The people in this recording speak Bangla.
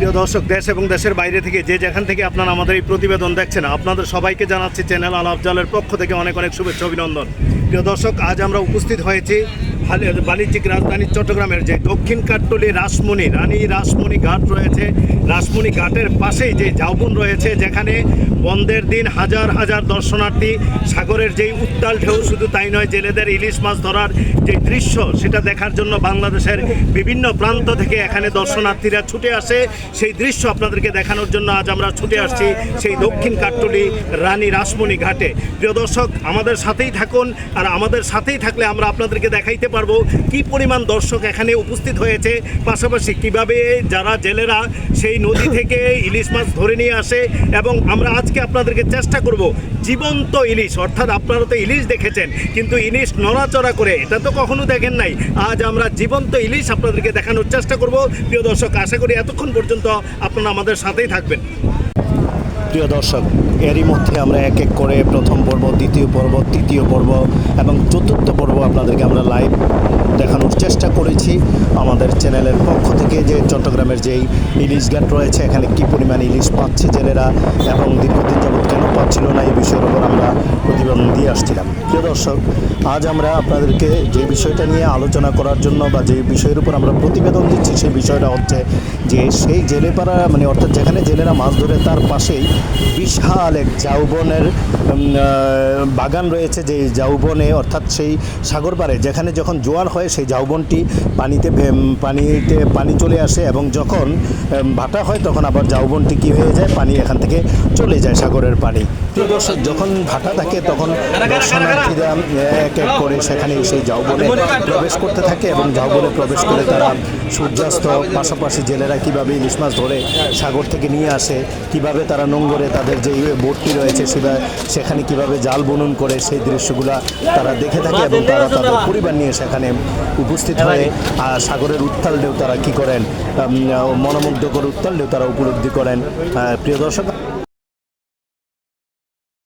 প্রিয় দর্শক, দেশ এবং দেশের বাইরে থেকে যে যেখান থেকে আপনারা আমাদের এই প্রতিবেদন দেখছেন, আপনাদের সবাইকে জানাচ্ছি চ্যানেল আল আফজালের পক্ষ থেকে অনেক অনেক শুভেচ্ছা অভিনন্দন। প্রিয় দর্শক, আজ আমরা উপস্থিত হয়েছি বাণিজ্যিক রাজধানী চট্টগ্রামের যে দক্ষিণ কাঠতলী রানী রাসমণি ঘাট রয়েছে। রাসমণি ঘাটের পাশেই যে ঝাউবন রয়েছে, যেখানে বন্ধের দিন হাজার হাজার দর্শনার্থী সাগরের যেই উত্তাল ঢেউ, শুধু তাই নয়, জেলেদের ইলিশ মাছ ধরার যে দৃশ্য, সেটা দেখার জন্য বাংলাদেশের বিভিন্ন প্রান্ত থেকে এখানে দর্শনার্থীরা ছুটে আসে। সেই দৃশ্য আপনাদেরকে দেখানোর জন্য আজ আমরা ছুটে আসছি সেই দক্ষিণ কাঠতলী রানী রাসমণি ঘাটে। প্রিয় দর্শক, আমাদের সাথেই থাকুন, আর আমাদের সাথেই থাকলে আমরা আপনাদেরকে দেখাইতে পারবো কি পরিমাণ দর্শক এখানে উপস্থিত হয়েছে, পাশাপাশি কিভাবে যারা জেলেরা সেই নদী থেকে ইলিশ মাছ ধরে নিয়ে আসে। এবং আমরা আজকে আপনাদেরকে চেষ্টা করব জীবন্ত ইলিশ, অর্থাৎ আপনারা তো ইলিশ দেখেছেন, কিন্তু ইলিশ নড়াচড়া করে এটা তো কখনো দেখেন নাই। আজ আমরা জীবন্ত ইলিশ আপনাদেরকে দেখানোর চেষ্টা করব। প্রিয় দর্শক, আশা করি এতক্ষণ পর্যন্ত আপনারা আমাদের সাথেই থাকবেন। প্রিয় দর্শক, এরই মধ্যে আমরা এক এক করে প্রথম পর্ব, দ্বিতীয় পর্ব, তৃতীয় পর্ব এবং চতুর্থ পর্ব আপনাদেরকে আমরা লাইভ দেখানোর চেষ্টা করেছি আমাদের চ্যানেলের পক্ষ থেকে। যে চট্টগ্রামের যেই ইলিশ ঘাট রয়েছে, এখানে কী পরিমাণ ইলিশ পাচ্ছে জেলেরা এবং দীর্ঘদিন যাবৎ কেন পাচ্ছিল না, এই বিষয়ের উপর আমরা প্রতিবেদন দিয়ে আসছিলাম। প্রিয় দর্শক, আজ আমরা আপনাদেরকে যে বিষয়টা নিয়ে আলোচনা করার জন্য বা যে বিষয়ের উপর আমরা প্রতিবেদন দিচ্ছি, সেই বিষয়টা হচ্ছে যে সেই জেলেপাড়া, মানে অর্থাৎ যেখানে জেলেরা মাছ ধরে তার পাশেই বিশাল এক ঝাউবনের বাগান রয়েছে। যে ঝাউবনে, অর্থাৎ সেই সাগর পাড়ে যেখানে যখন জোয়ার হয়, সেই ঝাউবনটি পানিতে পানি চলে আসে, এবং যখন ভাটা হয় তখন আবার ঝাউবনটি কী হয়ে যায়, পানি এখান থেকে চলে যায় সাগরের পানি। প্রিয় দর্শক, যখন ভাটা থাকে তখন দর্শনার্থীরা এক এক করে সেখানে সেই ঝাউবনে প্রবেশ করতে থাকে, এবং ঝাউবনে প্রবেশ করে তারা সূর্যাস্ত, পাশাপাশি জেলেরা কীভাবে ইলিশ মাছ ধরে সাগর থেকে নিয়ে আসে, কীভাবে তারা নোঙ্গরে তাদের যে বোটটি রয়েছে সেখানে কীভাবে জাল বুনন করে, সেই দৃশ্যগুলো তারা দেখে থাকে, এবং তারা তাদের পরিবার নিয়ে সেখানে উপস্থিত হয়ে সাগরের উত্তাল ঢেউ তারা কী করেন, মনোমুগ্ধকর উত্তাল ঢেউ তারা উপলব্ধি করেন। প্রিয় দর্শক,